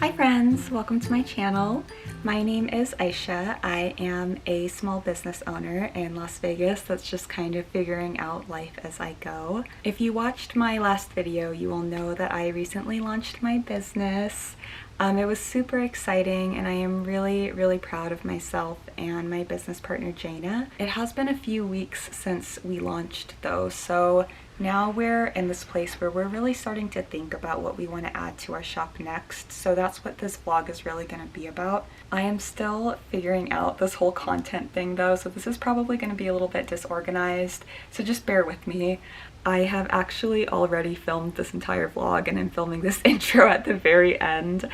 Hi friends, welcome to my channel. My name is Aisha. I am a small business owner in Las Vegas that's just kind of figuring out life as I go. If you watched my last video, you will know that I recently launched my business. It was super exciting and I am really proud of myself and my business partner Jana. It has been a few weeks since we launched though, so now we're in this place where we're really starting to think about what we want to add to our shop next. So that's what this vlog is really going to be about. I am still figuring out this whole content thing though, so this is probably going to be a little bit disorganized, so just bear with me. I have actually already filmed this entire vlog and I'm filming this intro at the very end.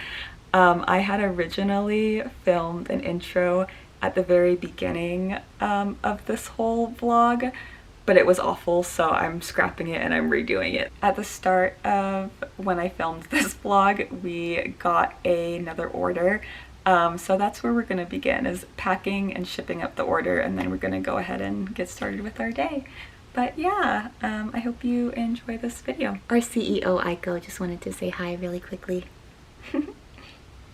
I had originally filmed an intro at the very beginning of this whole vlog, but it was awful, so I'm scrapping it and I'm redoing it. At the start of when I filmed this vlog, we got another order. So that's where we're gonna begin, is packing and shipping up the order, and then we're gonna go ahead and get started with our day. But yeah, I hope you enjoy this video. Our CEO, Aiko, just wanted to say hi really quickly.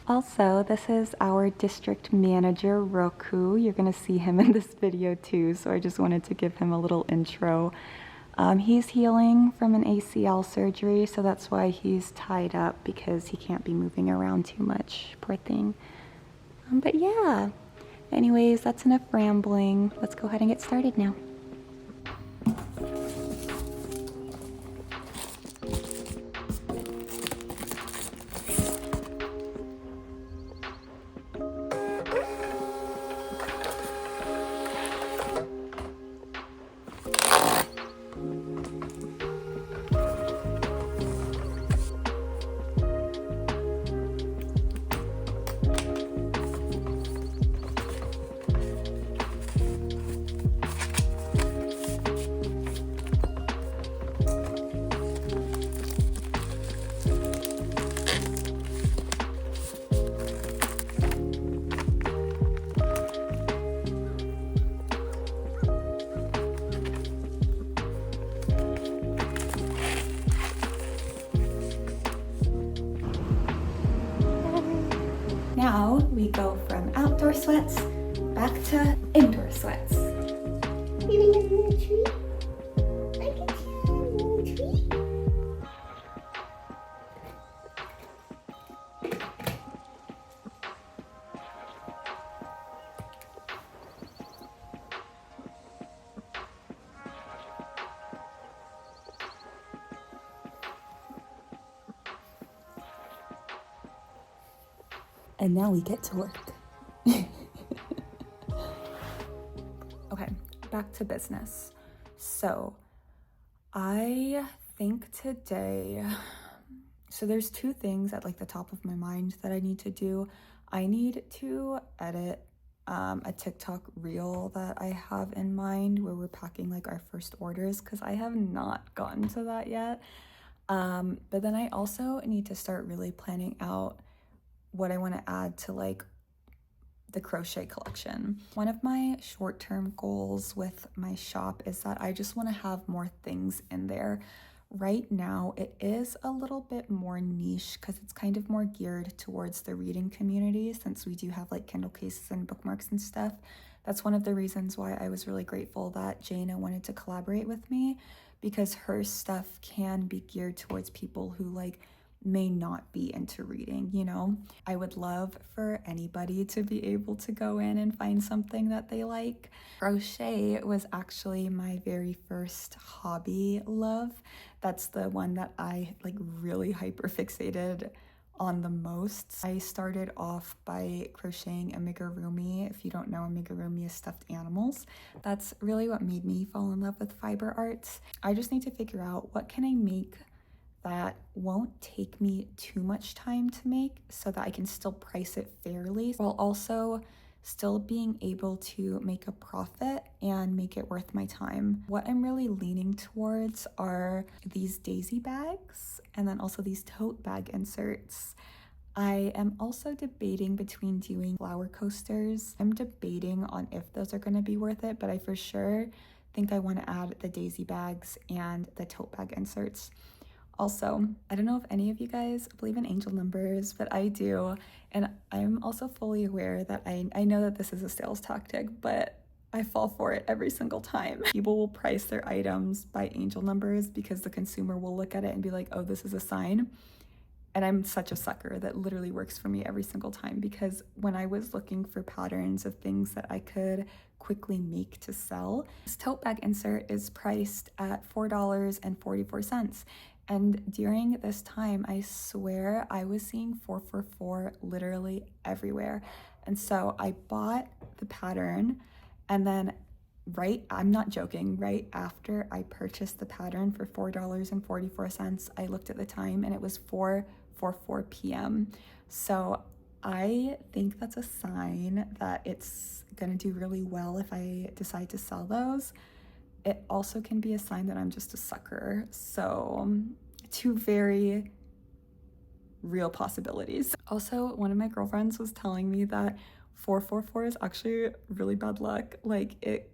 Also, this is our district manager, Roku. You're gonna see him in this video too, so I just wanted to give him a little intro. He's healing from an ACL surgery, so that's why he's tied up, because he can't be moving around too much, poor thing. But yeah, anyways, that's enough rambling. Let's go ahead and get started now. Now we go from outdoor sweats back to indoor sweats. Maybe a little treat? I can see a little treat. And now we get to work. Okay, back to business. So I think today, so there's two things at like the top of my mind that I need to do. I need to edit a TikTok reel that I have in mind where we're packing like our first orders, because I have not gotten to that yet. But then I also need to start really planning out what I want to add to like the crochet collection. One of my short-term goals with my shop is that I just want to have more things in there. Right now it is a little bit more niche because it's kind of more geared towards the reading community, since we do have like Kindle cases and bookmarks and stuff. That's one of the reasons why I was really grateful that Jana wanted to collaborate with me, because her stuff can be geared towards people who like may not be into reading, you know? I would love for anybody to be able to go in and find something that they like. Crochet was actually my very first hobby love. That's the one that I like really hyper fixated on the most. I started off by crocheting amigurumi. If you don't know, amigurumi is stuffed animals. That's really what made me fall in love with fiber arts. I just need to figure out what can I make that won't take me too much time to make, so that I can still price it fairly while also still being able to make a profit and make it worth my time. What I'm really leaning towards are these daisy bags and then also these tote bag inserts. I am also debating between doing flower coasters. I'm debating on if those are going to be worth it, but I for sure think I want to add the daisy bags and the tote bag inserts. Also, I don't know if any of you guys believe in angel numbers, but I do. And I'm also fully aware that I know that this is a sales tactic, but I fall for it every single time. People will price their items by angel numbers because the consumer will look at it and be like, oh, this is a sign. And I'm such a sucker that literally works for me every single time, because when I was looking for patterns of things that I could quickly make to sell, this tote bag insert is priced at $4.44. And during this time, I swear I was seeing 444 literally everywhere. And so I bought the pattern, and then I'm not joking, right after I purchased the pattern for $4.44, I looked at the time and it was 4:44 p.m. So I think that's a sign that it's gonna do really well if I decide to sell those. It also can be a sign that I'm just a sucker. So two very real possibilities. Also, one of my girlfriends was telling me that 444 is actually really bad luck. Like, it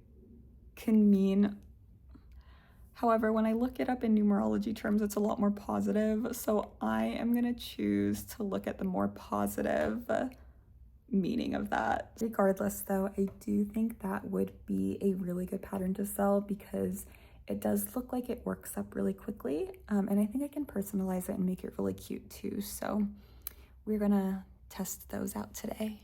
can mean, however, when I look it up in numerology terms, it's a lot more positive. So I am gonna choose to look at the more positive meaning of that. Regardless though, I do think that would be a really good pattern to sell because it does look like it works up really quickly. And I think I can personalize it and make it really cute too. So we're gonna test those out today.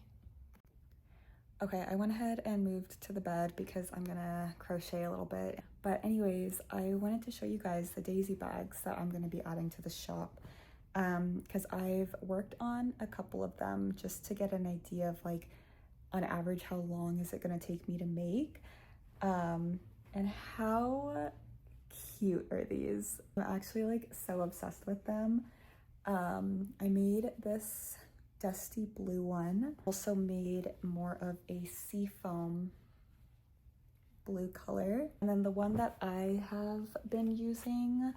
Okay, I went ahead and moved to the bed because I'm gonna crochet a little bit. But anyways, I wanted to show you guys the daisy bags that I'm gonna be adding to the shop, because I've worked on a couple of them just to get an idea of, like, on average, how long is it gonna take me to make, and how cute are these? I'm actually like so obsessed with them. I made this dusty blue one. Also made more of a seafoam blue color. And then the one that I have been using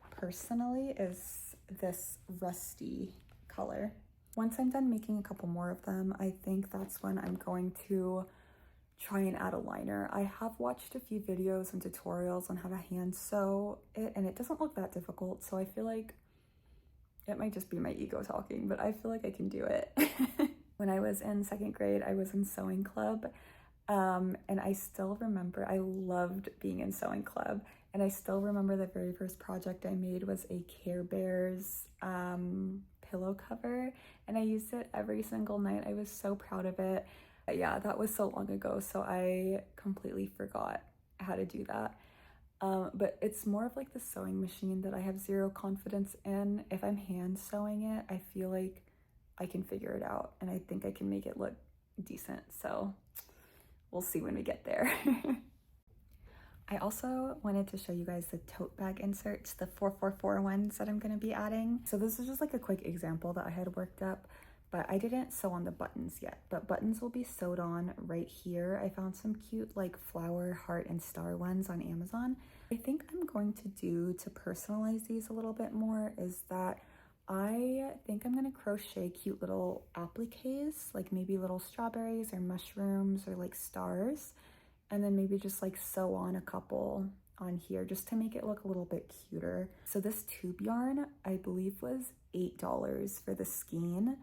personally is this rusty color. Once I'm done making a couple more of them, I think that's when I'm going to try and add a liner. I have watched a few videos and tutorials on how to hand sew it, and it doesn't look that difficult, so I feel like it might just be my ego talking, but I feel like I can do it. When I was in second grade, I was in sewing club, and I still remember, I loved being in sewing club, and I still remember the very first project I made was a Care Bears pillow cover, and I used it every single night. I was so proud of it. But yeah, that was so long ago, so I completely forgot how to do that. But it's more of like the sewing machine that I have zero confidence in. If I'm hand sewing it, I feel like I can figure it out, and I think I can make it look decent. So we'll see when we get there. I also wanted to show you guys the tote bag inserts, the 444 ones that I'm going to be adding. So this is just like a quick example that I had worked up, but I didn't sew on the buttons yet, but buttons will be sewed on right here. I found some cute like flower, heart, and star ones on Amazon. I think I'm going to do to personalize these a little bit more is that I think I'm gonna crochet cute little appliques, like maybe little strawberries or mushrooms or like stars, and then maybe just like sew on a couple on here just to make it look a little bit cuter. So this tube yarn, I believe, was $8 for the skein.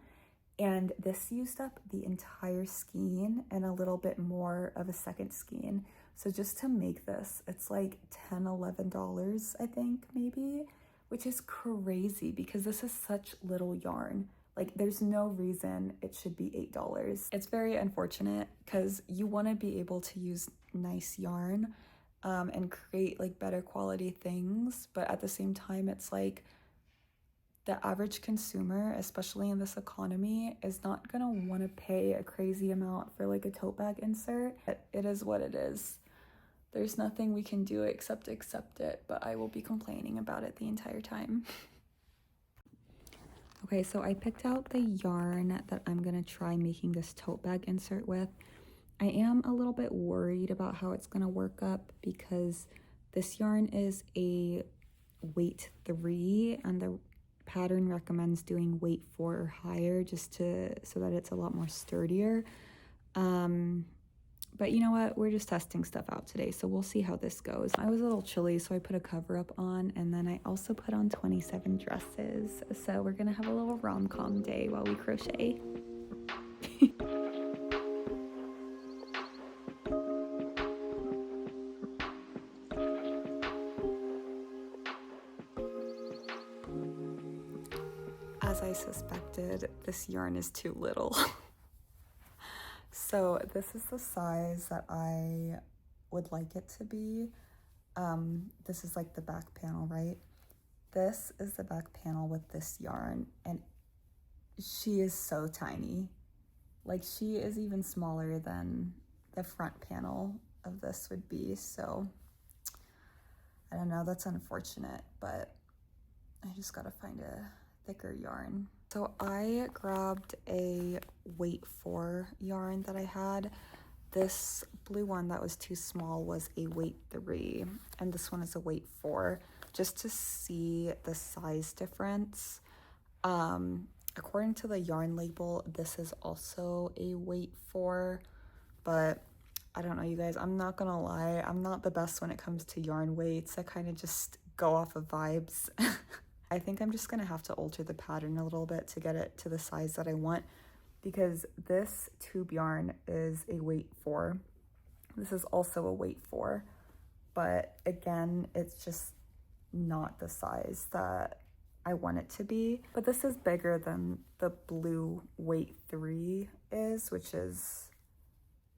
And this used up the entire skein and a little bit more of a second skein. So just to make this, it's like $10, $11, I think, maybe, which is crazy because this is such little yarn. Like, there's no reason it should be $8. It's very unfortunate because you want to be able to use nice yarn and create like better quality things. But at the same time, it's like, the average consumer, especially in this economy, is not gonna want to pay a crazy amount for like a tote bag insert. It is what it is. There's nothing we can do except accept it, but I will be complaining about it the entire time. Okay, so I picked out the yarn that I'm gonna try making this tote bag insert with. I am a little bit worried about how it's gonna work up because this yarn is a weight 3 and the pattern recommends doing weight 4 or higher just so that it's a lot more sturdier. But you know what? We're just testing stuff out today, so we'll see how this goes. I was a little chilly, so I put a cover up on, and then I also put on 27 dresses. So we're gonna have a little rom-com day while we crochet. As I suspected, this yarn is too little. So this is the size that I would like it to be. This is like the back panel, right? This is the back panel with this yarn, and she is so tiny. Like, she is even smaller than the front panel of this would be, so I don't know, that's unfortunate, but I just gotta find a thicker yarn. So I grabbed a weight 4 yarn that I had. This blue one that was too small was a weight 3, and this one is a weight 4, just to see the size difference. According to the yarn label, this is also a weight 4, but I don't know, you guys, I'm not gonna lie, I'm not the best when it comes to yarn weights. I kind of just go off of vibes. I think I'm just gonna have to alter the pattern a little bit to get it to the size that I want, because this tube yarn is a weight 4. This is also a weight 4, but again, it's just not the size that I want it to be. But this is bigger than the blue weight 3 is, which is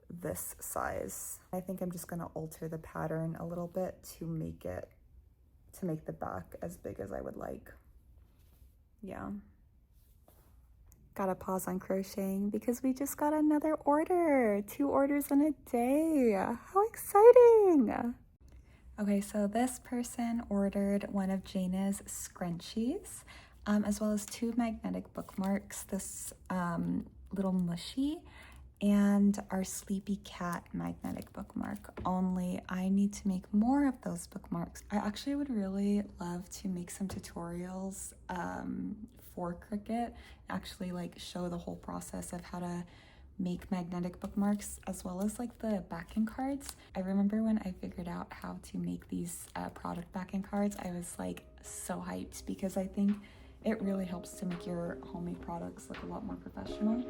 this size. I think I'm just gonna alter the pattern a little bit to make the back as big as I would like. Yeah. Gotta pause on crocheting because we just got another order. 2 orders in a day. How exciting! Okay, so this person ordered one of Jana's scrunchies, as well as 2 magnetic bookmarks, this little mushy, and our sleepy cat magnetic bookmark. Only I need to make more of those bookmarks. I actually would really love to make some tutorials for Cricut, actually like show the whole process of how to make magnetic bookmarks, as well as like the backing cards. I remember when I figured out how to make these product backing cards, I was like so hyped, because I think it really helps to make your homemade products look a lot more professional.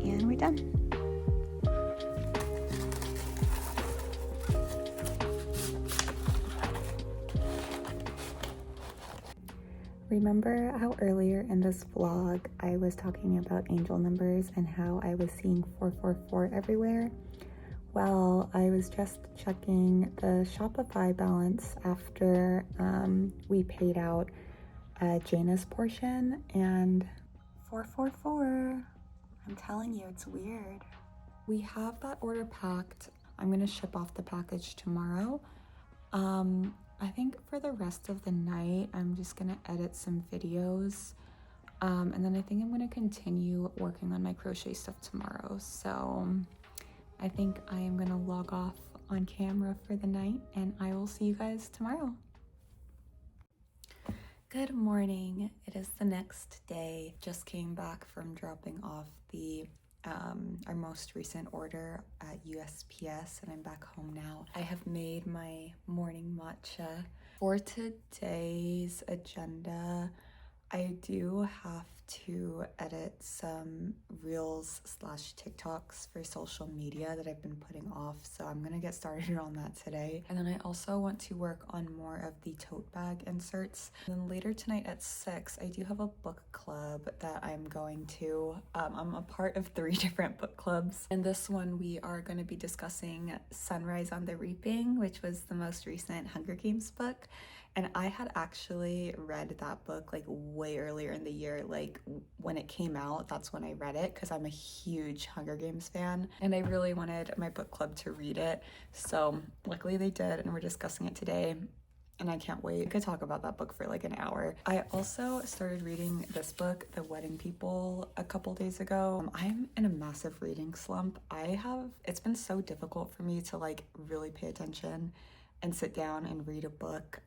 And we're done. Remember how earlier in this vlog I was talking about angel numbers and how I was seeing 444 everywhere? Well, I was just checking the Shopify balance after we paid out Jana's portion, and 444. I'm telling you, it's weird. We have that order packed. I'm gonna ship off the package tomorrow. I think for the rest of the night, I'm just gonna edit some videos. And then I think I'm gonna continue working on my crochet stuff tomorrow. So I think I am gonna log off on camera for the night, and I will see you guys tomorrow. Good morning. It is the next day. Just came back from dropping off our most recent order at USPS, and I'm back home now. I have made my morning matcha. For today's agenda, I do have to edit some reels slash TikToks for social media that I've been putting off, so I'm gonna get started on that today. And then I also want to work on more of the tote bag inserts. And then later tonight at 6, I do have a book club that I'm going to. I'm a part of 3 different book clubs. In this one, we are going to be discussing Sunrise on the Reaping, which was the most recent Hunger Games book. And I had actually read that book like way earlier in the year, like when it came out, that's when I read it because I'm a huge Hunger Games fan and I really wanted my book club to read it. So luckily they did, and we're discussing it today. And I can't wait. I could talk about that book for like an hour. I also started reading this book, The Wedding People, a couple days ago. I'm in a massive reading slump. It's been so difficult for me to like really pay attention and sit down and read a book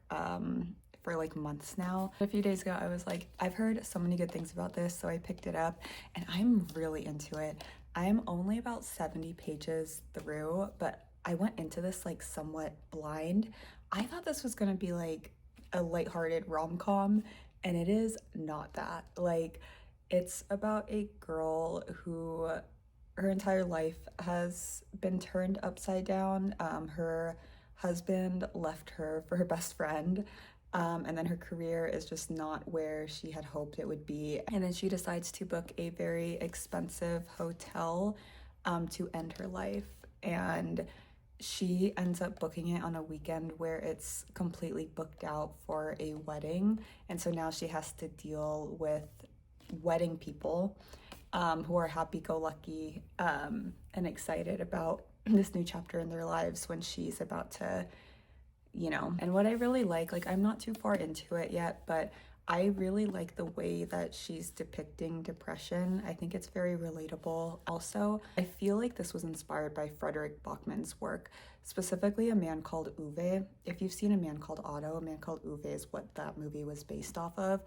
for like months now. A few days ago, I was like, I've heard so many good things about this, so I picked it up and I'm really into it. I'm only about 70 pages through, but I went into this like somewhat blind. I thought this was gonna be like a lighthearted rom-com, and it is not that. Like, it's about a girl who her entire life has been turned upside down. Her husband left her for her best friend, and then her career is just not where she had hoped it would be. And then she decides to book a very expensive hotel to end her life. And she ends up booking it on a weekend where it's completely booked out for a wedding. And so now she has to deal with wedding people who are happy-go-lucky and excited about this new chapter in their lives when she's about to, you know. And what I really like I'm not too far into it yet, but I really like the way that she's depicting depression. I think it's very relatable. Also, I feel like this was inspired by Frederick Bachman's work, specifically A Man Called Uwe. If you've seen A Man Called Otto, A Man Called Uwe is what that movie was based off of.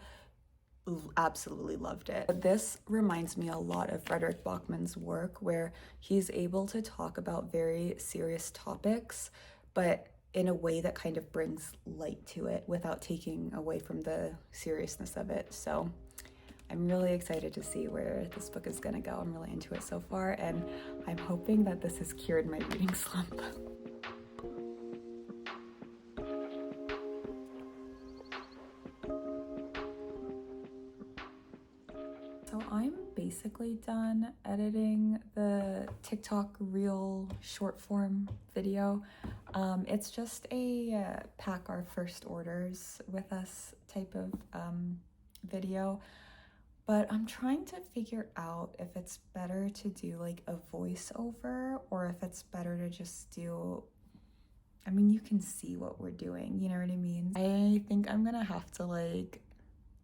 Absolutely loved it. But this reminds me a lot of Frederick Bachman's work, where he's able to talk about very serious topics, but in a way that kind of brings light to it without taking away from the seriousness of it. So I'm really excited to see where this book is gonna go. I'm really into it so far, and I'm hoping that this has cured my reading slump. So I'm basically done editing the TikTok reel short form video. It's just a pack our first orders with us type of video, but I'm trying to figure out if it's better to do like a voiceover or if it's better to just do, I mean, you can see what we're doing, you know what I mean? I think I'm gonna have to like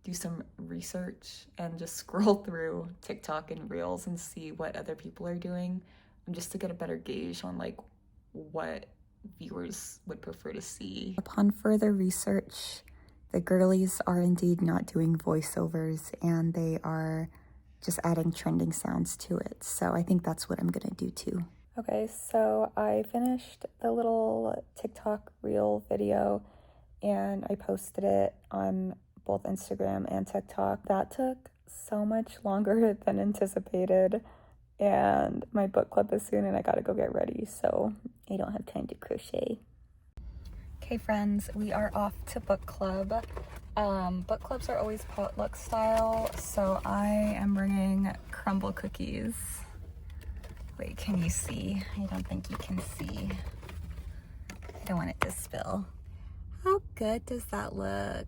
do some research and just scroll through TikTok and Reels and see what other people are doing, and just to get a better gauge on like what viewers would prefer to see. Upon further research, the girlies are indeed not doing voiceovers, and they are just adding trending sounds to it. So I think that's what I'm gonna do too. Okay, so I finished the little TikTok reel video and I posted it on both Instagram and TikTok. That took so much longer than anticipated, and my book club is soon and I gotta go get ready, so I don't have time to crochet. Okay friends, we are off to book club. Book clubs are always potluck style, so I am bringing crumble cookies. Wait, can you see? I don't think you can see. I don't want it to spill. How good does that look?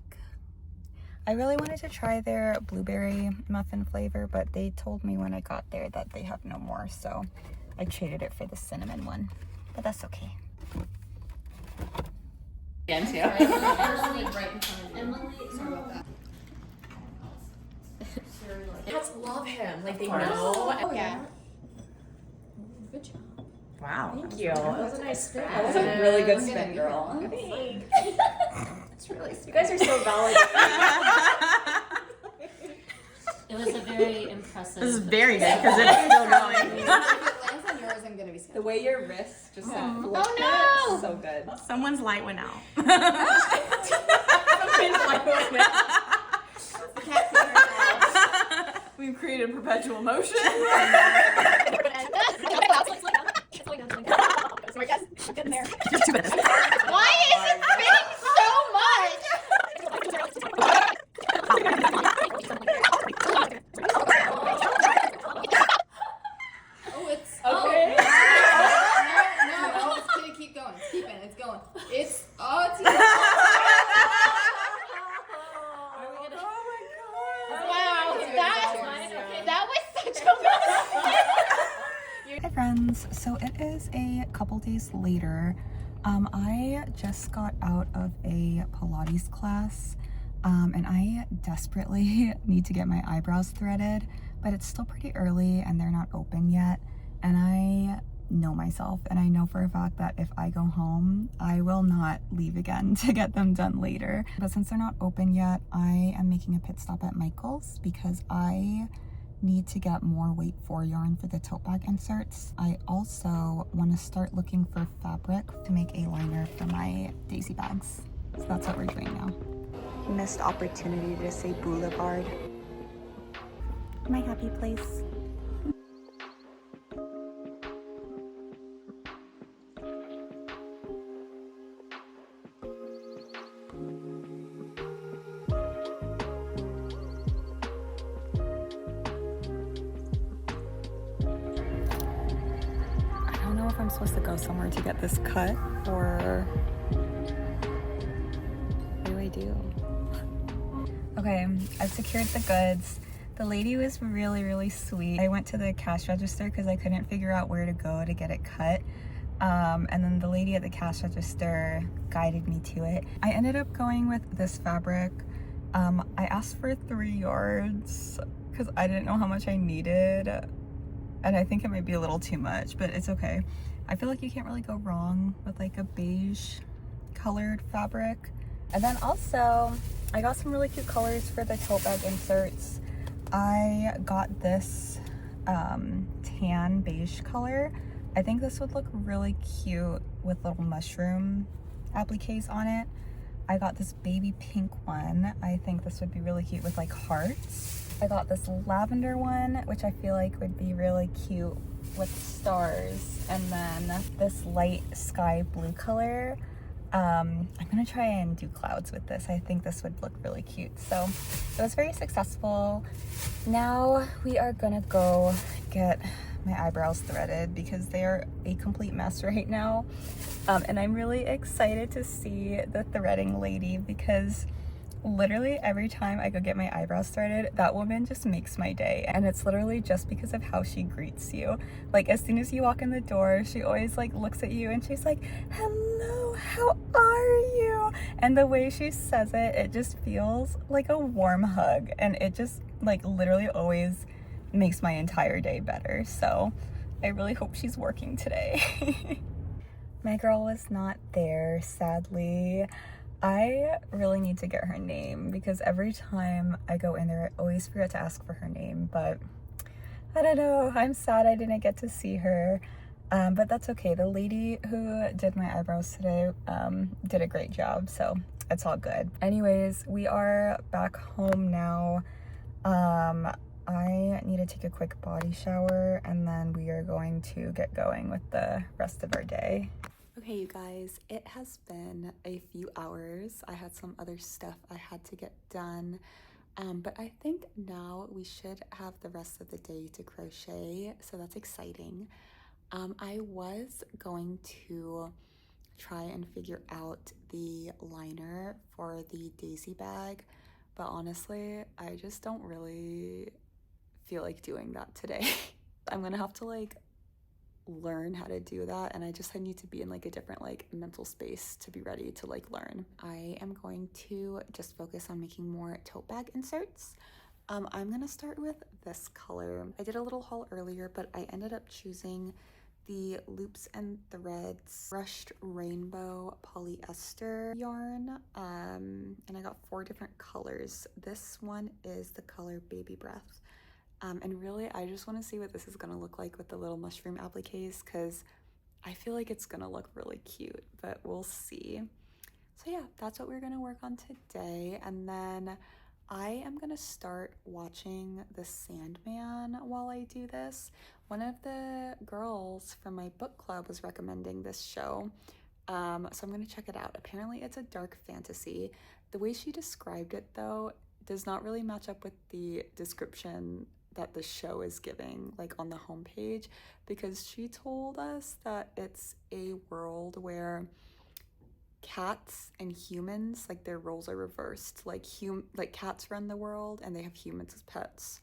I really wanted to try their blueberry muffin flavor, but they told me when I got there that they have no more, so I traded it for the cinnamon one, but that's okay. Again, too. Cats love him. Like, they know. Oh, yeah. Good job. Wow. Thank you. That was a nice spin. That was a really good spin, girl. Thanks. It's really sweet. You guys are so validating. It was a very impressive. This is very good because it's still going. If it lands on yours, I'm gonna be scared. The way your wrist just Oh no! So good. Someone's light went out. Someone's light went out. We've created perpetual motion. Why is it spinning so much? Oh, it's Okay. no. Let's keep going. It's keeping. It's going. It's it's. Wow, that was such a mess. Hi friends, so it is a couple days later. I just got out of a Pilates class and I desperately need to get my eyebrows threaded, but it's still pretty early and they're not open yet. And I know myself and I know for a fact that if I go home, I will not leave again to get them done later. But since they're not open yet, I am making a pit stop at Michael's because I need to get more weight 4 yarn for the tote bag inserts. I also want to start looking for fabric to make a liner for my daisy bags. So that's what we're doing now. Missed opportunity to say boulevard. My happy place. I'm supposed to go somewhere to get this cut, or what do I do? Okay, I've secured the goods. The lady was really sweet. I went to the cash register because I couldn't figure out where to go to get it cut. And then the lady at the cash register guided me to it. I ended up going with this fabric. I asked for 3 yards because I didn't know how much I needed. And I think it might be a little too much, but it's okay. I feel like you can't really go wrong with like a beige colored fabric. And then also, I got some really cute colors for the tote bag inserts. I got this tan beige color. I think this would look really cute with little mushroom appliques on it. I got this baby pink one. I think this would be really cute with like hearts. I got this lavender one, which I feel like would be really cute with stars. And then this light sky blue color. I'm gonna try and do clouds with this. I think this would look really cute. So it was very successful. Now we are gonna go get my eyebrows threaded because they are a complete mess right now. And I'm really excited to see the threading lady because literally every time I go get my eyebrows threaded, that woman just makes my day. And it's literally just because of how she greets you. Like as soon as you walk in the door, she always like looks at you and she's like, hello, how are you? And the way she says it, it just feels like a warm hug. And it just like literally always makes my entire day better. So I really hope she's working today. My girl was not there, sadly. I really need to get her name because every time I go in there, I always forget to ask for her name, but I don't know. I'm sad I didn't get to see her, but that's okay. The lady who did my eyebrows today did a great job, so it's all good. Anyways, we are back home now. I need to take a quick body shower and then we are going to get going with the rest of our day. Okay, you guys, it has been a few hours. I had some other stuff I had to get done, but I think now we should have the rest of the day to crochet, so that's exciting. I was going to try and figure out the liner for the daisy bag, but honestly, I just don't really feel like doing that today. I'm gonna have to like learn how to do that, and I need to be in like a different like mental space to be ready to like learn. I am going to just focus on making more tote bag inserts. I'm gonna start with this color. I did a little haul earlier, but I ended up choosing the Loops and Threads Brushed Rainbow Polyester yarn, and I got 4 different colors. This one is the color Baby Breath. And really, I just want to see what this is going to look like with the little mushroom appliques because I feel like it's going to look really cute, but we'll see. So yeah, that's what we're going to work on today. And then I am gonna start watching The Sandman while I do this. One of the girls from my book club was recommending this show, so I'm gonna check it out. Apparently it's a dark fantasy. The way she described it though does not really match up with the description that the show is giving, like on the homepage, because she told us that it's a world where cats and humans, like their roles are reversed. Like cats run the world and they have humans as pets.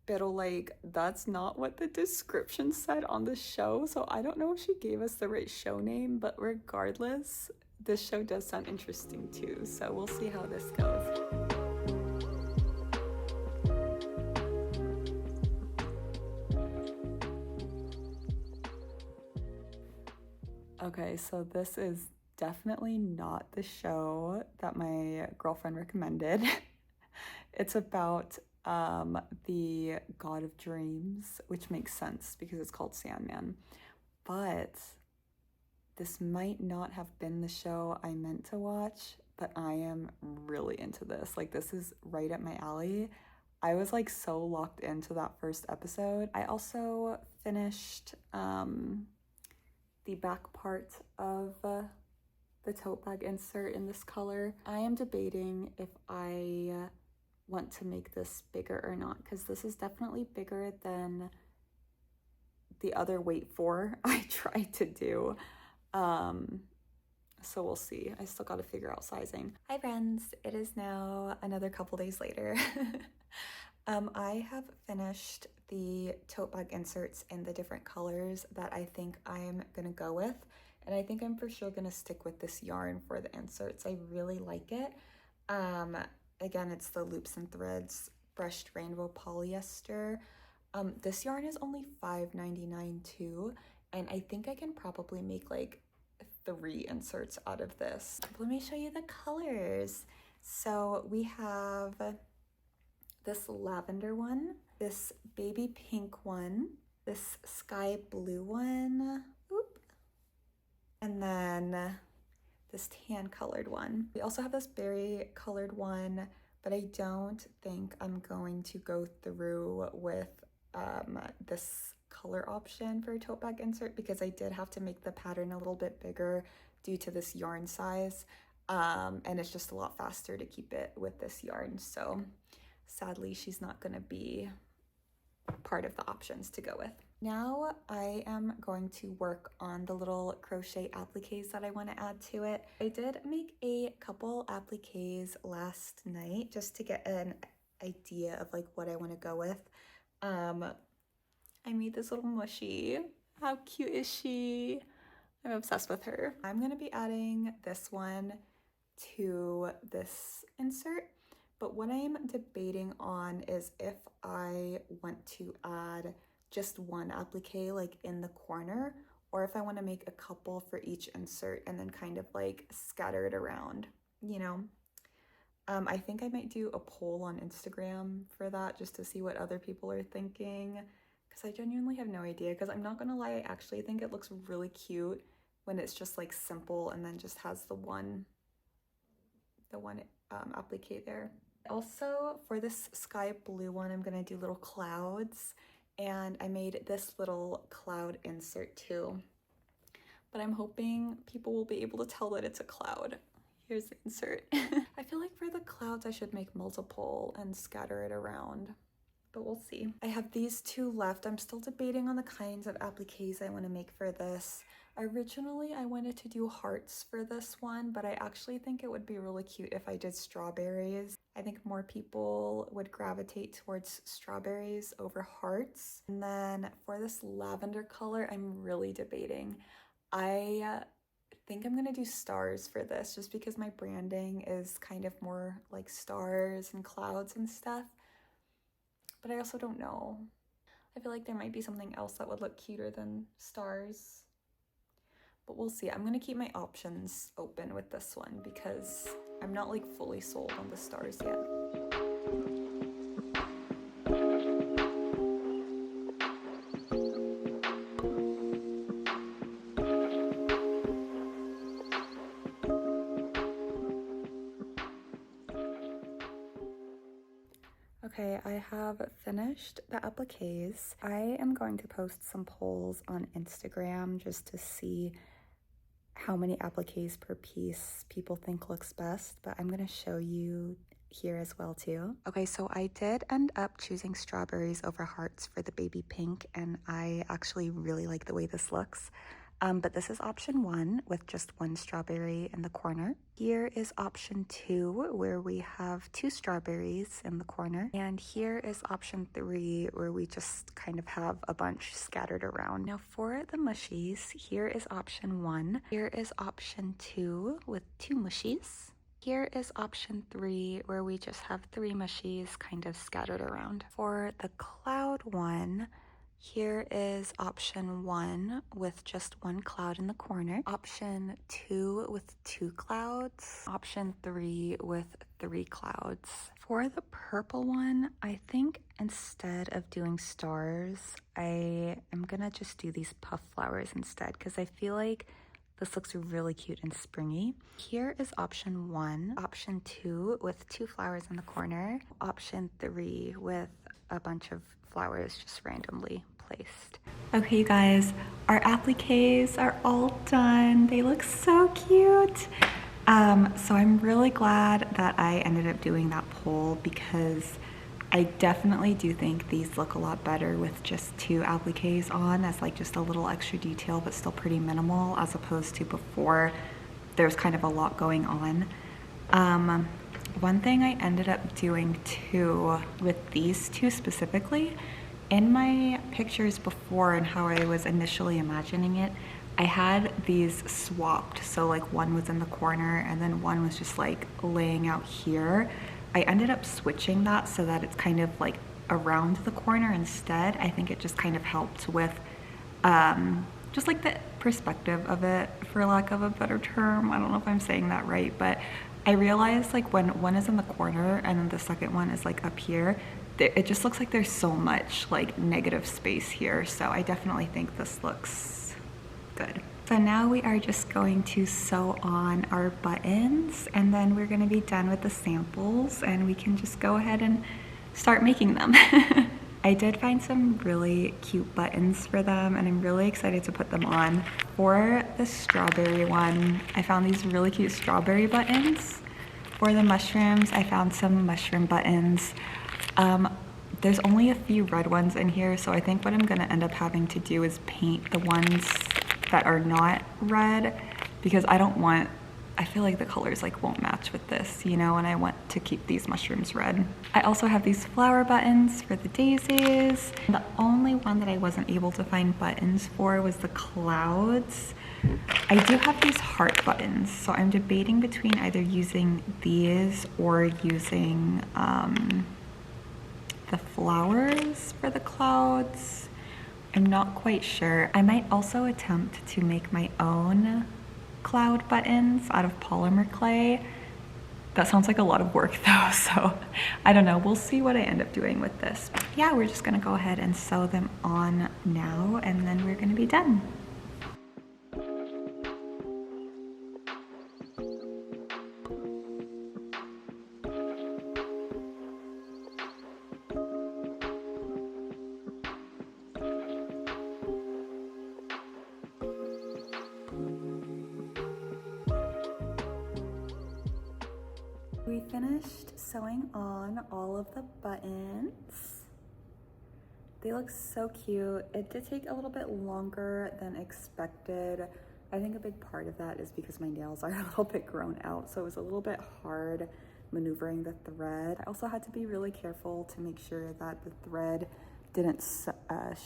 But like that's not what the description said on the show, so I don't know if she gave us the right show name, but regardless, this show does sound interesting too, so we'll see how this goes. Okay, so this is definitely not the show that my girlfriend recommended. It's about the god of dreams, which makes sense because it's called Sandman. But this might not have been the show I meant to watch, but I am really into this. Like, this is right up my alley. I was like so locked into that first episode. I also finished the back part of the tote bag insert in this color. I am debating if I want to make this bigger or not, because this is definitely bigger than the other wait for I tried to do. So we'll see. I still got to figure out sizing. Hi friends, it is now another couple days later. I have finished the tote bag inserts in the different colors that I think I'm gonna go with. And I think I'm for sure gonna stick with this yarn for the inserts. I really like it. Again, it's the Loops and Threads Brushed Rainbow Polyester. This yarn is only $5.99 too, and I think I can probably make like 3 inserts out of this. Let me show you the colors. So we have this lavender one, this baby pink one, this sky blue one, and then this tan colored one. We also have this berry colored one, but I don't think I'm going to go through with this color option for a tote bag insert because I did have to make the pattern a little bit bigger due to this yarn size, and it's just a lot faster to keep it with this yarn. So sadly, she's not gonna be part of the options to go with. Now I am going to work on the little crochet appliques that I want to add to it. I did make a couple appliques last night just to get an idea of like what I want to go with. I made this little mushy. How cute is she? I'm obsessed with her. I'm going to be adding this one to this insert, but what I'm debating on is if I want to add just one applique like in the corner, or if I want to make a couple for each insert and then kind of like scatter it around, you know? I think I might do a poll on Instagram for that just to see what other people are thinking, because I genuinely have no idea. Because I'm not gonna lie, I actually think it looks really cute when it's just like simple and then just has the one applique there. Also, for this sky blue one, I'm gonna do little clouds, and I made this little cloud insert too. But I'm hoping people will be able to tell that it's a cloud. Here's the insert. I feel like for the clouds, I should make multiple and scatter it around, but we'll see. I have these 2 left. I'm still debating on the kinds of appliques I want to make for this. Originally, I wanted to do hearts for this one, but I actually think it would be really cute if I did strawberries. I think more people would gravitate towards strawberries over hearts. And then for this lavender color, I'm really debating. I think I'm gonna do stars for this just because my branding is kind of more like stars and clouds and stuff. But I also don't know. I feel like there might be something else that would look cuter than stars. But we'll see. I'm gonna keep my options open with this one because I'm not like fully sold on the stars yet. Okay, I have finished the appliques. I am going to post some polls on Instagram just to see how many appliques per piece people think looks best, but I'm gonna show you here as well too. Okay, so I did end up choosing strawberries over hearts for the baby pink, and I actually really like the way this looks. But this is option 1 with just 1 strawberry in the corner. Here is option 2 where we have 2 strawberries in the corner. And here is option 3 where we just kind of have a bunch scattered around. Now for the mushies, here is option 1. Here is option 2 with 2 mushies. Here is option 3 where we just have 3 mushies kind of scattered around. For the cloud one, here is option 1 with just 1 cloud in the corner, option 2 with 2 clouds, option 3 with 3 clouds. For the purple one, I think instead of doing stars, I am gonna just do these puff flowers instead because I feel like this looks really cute and springy. Here is option 1, option 2 with 2 flowers in the corner, option 3 with a bunch of flowers just randomly placed. Okay, you guys, our appliques are all done. They look so cute. So I'm really glad that I ended up doing that poll because I definitely do think these look a lot better with just 2 appliques on as like just a little extra detail but still pretty minimal, as opposed to before there's kind of a lot going on. One thing I ended up doing too with these 2 specifically, in my pictures before and how I was initially imagining it, I had these swapped. So like one was in the corner and then one was just like laying out here. I ended up switching that so that it's kind of like around the corner instead. I think it just kind of helped with just like the perspective of it, for lack of a better term. I don't know if I'm saying that right, but I realized like when one is in the corner and then the second one is like up here, it just looks like there's so much like negative space here. So I definitely think this looks good. So now we are just going to sew on our buttons and then we're going to be done with the samples and we can just go ahead and start making them. I did find some really cute buttons for them and I'm really excited to put them on. For the strawberry one, I found these really cute strawberry buttons. For the mushrooms, I found some mushroom buttons. There's only a few red ones in here, so I think what I'm gonna end up having to do is paint the ones that are not red because I feel like the colors like won't match with this, you know, and I want to keep these mushrooms red. I also have these flower buttons for the daisies. The only one that I wasn't able to find buttons for was the clouds. I do have these heart buttons, so I'm debating between either using these or using the flowers for the clouds. I'm not quite sure. I might also attempt to make my own cloud buttons out of polymer clay. That sounds like a lot of work though, so I don't know. We'll see what I end up doing with this. But yeah, we're just gonna go ahead and sew them on now and then we're gonna be done. We finished sewing on all of the buttons. They look so cute. It did take a little bit longer than expected. I think a big part of that is because my nails are a little bit grown out, so it was a little bit hard maneuvering the thread. I also had to be really careful to make sure that the thread didn't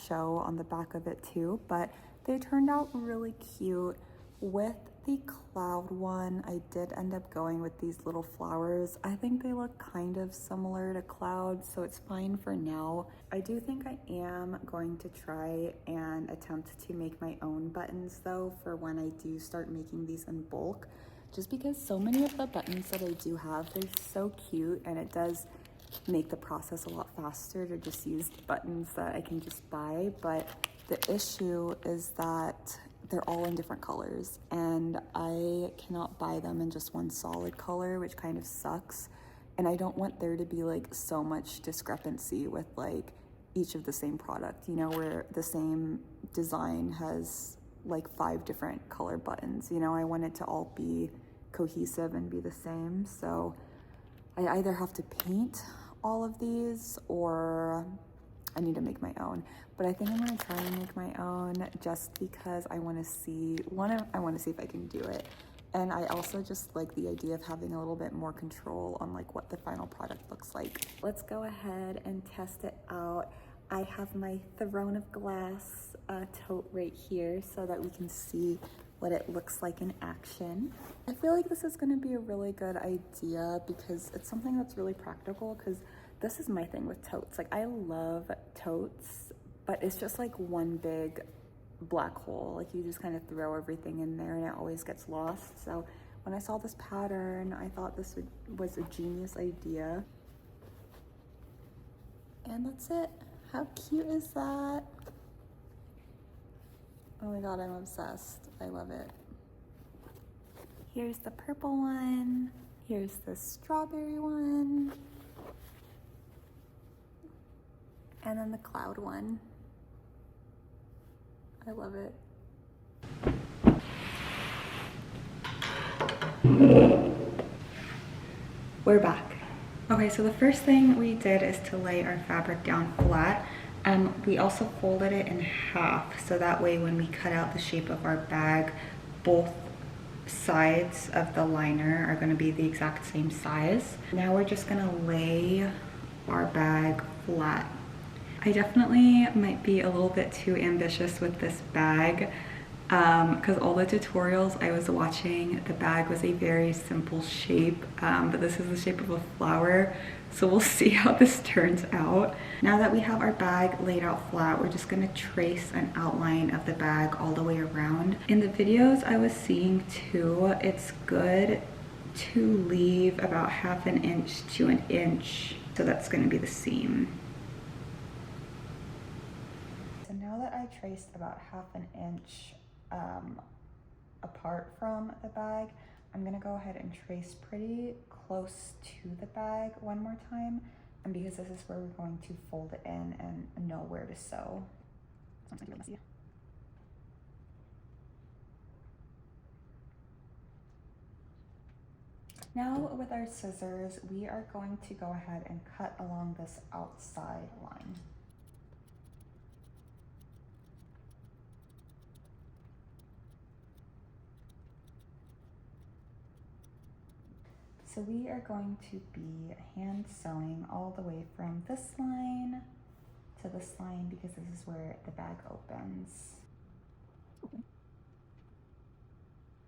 show on the back of it too, but they turned out really cute. With the cloud one, I did end up going with these little flowers. I think they look kind of similar to clouds, so it's fine for now. I do think I am going to try and attempt to make my own buttons though for when I do start making these in bulk, just because so many of the buttons that I do have, they're so cute and it does make the process a lot faster to just use buttons that I can just buy. But the issue is that they're all in different colors and I cannot buy them in just one solid color, which kind of sucks. and I don't want there to be like so much discrepancy with like each of the same product, you know, where the same design has like 5 different color buttons. You know, I want it to all be cohesive and be the same. So I either have to paint all of these or I need to make my own. But I think I'm gonna try and make my own just because I wanna see, I wanna see if I can do it. And I also just like the idea of having a little bit more control on like what the final product looks like. Let's go ahead and test it out. I have my throne of glass tote right here so that we can see what it looks like in action. I feel like this is gonna be a really good idea because it's something that's really practical, because this is my thing with totes. Like, I love totes, but it's just like one big black hole. Like, you just kind of throw everything in there and it always gets lost. So when I saw this pattern, I thought this was a genius idea. And that's it. How cute is that? Oh my god, I'm obsessed. I love it. Here's the purple one. Here's the strawberry one. And then the cloud one. I love it. We're back. Okay, so the first thing we did is to lay our fabric down flat. We also folded it in half, so that way when we cut out the shape of our bag, both sides of the liner are going to be the exact same size. Now we're just going to lay our bag flat. I definitely might be a little bit too ambitious with this bag because all the tutorials I was watching, the bag was a very simple shape, but this is the shape of a flower, so we'll see how this turns out. Now that we have our bag laid out flat, we're just going to trace an outline of the bag all the way around. In the videos I was seeing too, it's good to leave about 1/2 inch to 1 inch, so that's going to be the seam. So now that I traced about 1/2 inch apart from the bag, I'm gonna go ahead and trace pretty close to the bag one more time, and because this is where we're going to fold it in and know where to sew. Something really messy. Now with our scissors, we are going to go ahead and cut along this outside line. So we are going to be hand sewing all the way from this line to this line because this is where the bag opens.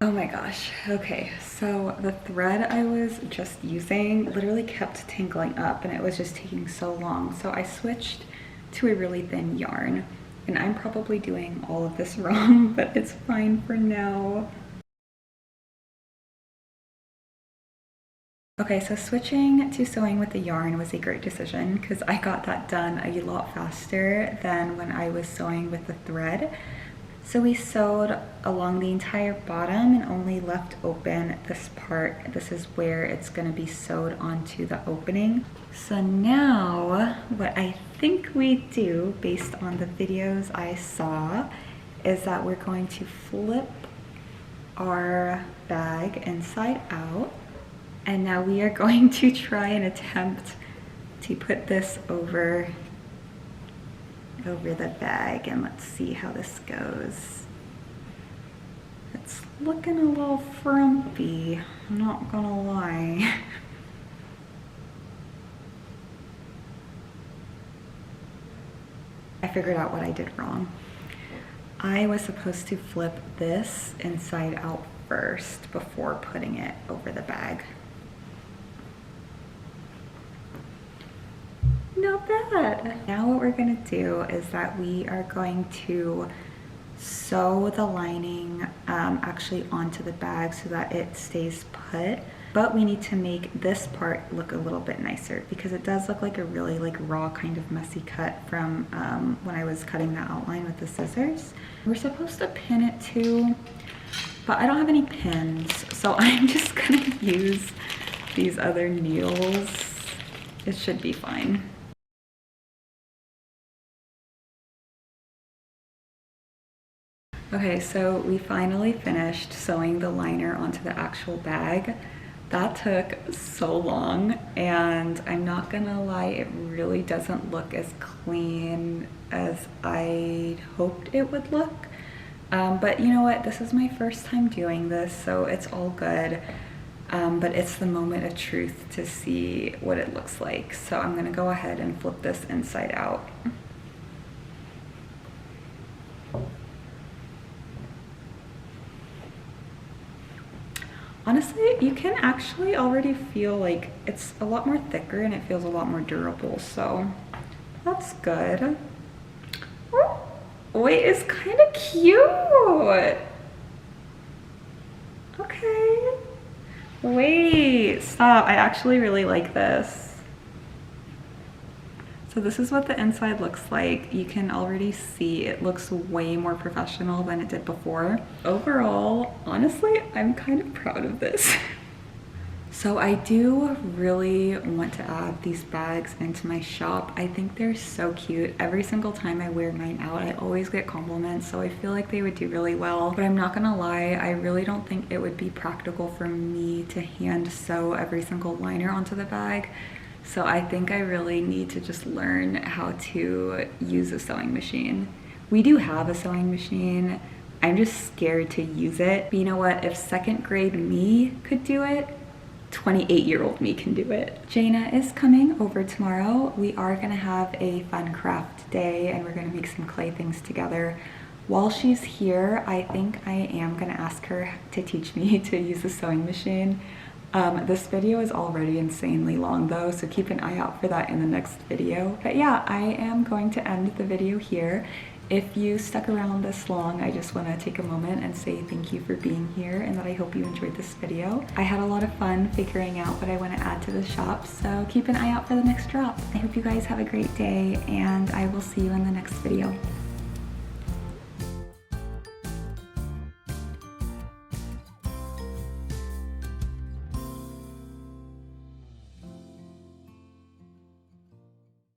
Oh my gosh, okay, so the thread I was just using literally kept tangling up and it was just taking so long. So I switched to a really thin yarn, and I'm probably doing all of this wrong, but it's fine for now. Okay, so switching to sewing with the yarn was a great decision because I got that done a lot faster than when I was sewing with the thread. So we sewed along the entire bottom and only left open this part. This is where it's going to be sewed onto the opening. So now what I think we do, based on the videos I saw, is that we're going to flip our bag inside out. And now we are going to try and attempt to put this over the bag, and let's see how this goes. It's looking a little frumpy, I'm not gonna lie. I figured out what I did wrong. I was supposed to flip this inside out first before putting it over the bag. Not bad. Now what we're gonna do is that we are going to sew the lining actually onto the bag so that it stays put, but we need to make this part look a little bit nicer because it does look like a really raw kind of messy cut from when I was cutting the outline with the scissors. We're supposed to pin it too, but I don't have any pins, so I'm just gonna use these other needles, it should be fine. Okay, so we finally finished sewing the liner onto the actual bag. That took so long, and I'm not gonna lie, it really doesn't look as clean as I hoped it would look. But you know what, this is my first time doing this, so it's all good. But it's the moment of truth to see what it looks like. So I'm gonna go ahead and flip this inside out. Honestly, you can actually already feel like it's a lot more thicker and it feels a lot more durable, so that's good. Oh, wait, it's kind of cute. Okay. Wait, stop. I actually really like this. So this is what the inside looks like. You can already see it looks way more professional than it did before. Overall, honestly, I'm kind of proud of this. So I do really want to add these bags into my shop. I think they're so cute. Every single time I wear mine out, I always get compliments, so I feel like they would do really well. But I'm not gonna lie, I really don't think it would be practical for me to hand sew every single liner onto the bag. So I think I really need to just learn how to use a sewing machine. We do have a sewing machine. I'm just scared to use it. But you know what? If second grade me could do it, 28-year-old me can do it. Jaina is coming over tomorrow. We are gonna have a fun craft day and we're gonna make some clay things together. While she's here, I think I am gonna ask her to teach me to use the sewing machine. This video is already insanely long though, so keep an eye out for that in the next video. But yeah, I am going to end the video here. If you stuck around this long, I just want to take a moment and say thank you for being here and that I hope you enjoyed this video. I had a lot of fun figuring out what I want to add to the shop, so keep an eye out for the next drop. I hope you guys have a great day and I will see you in the next video.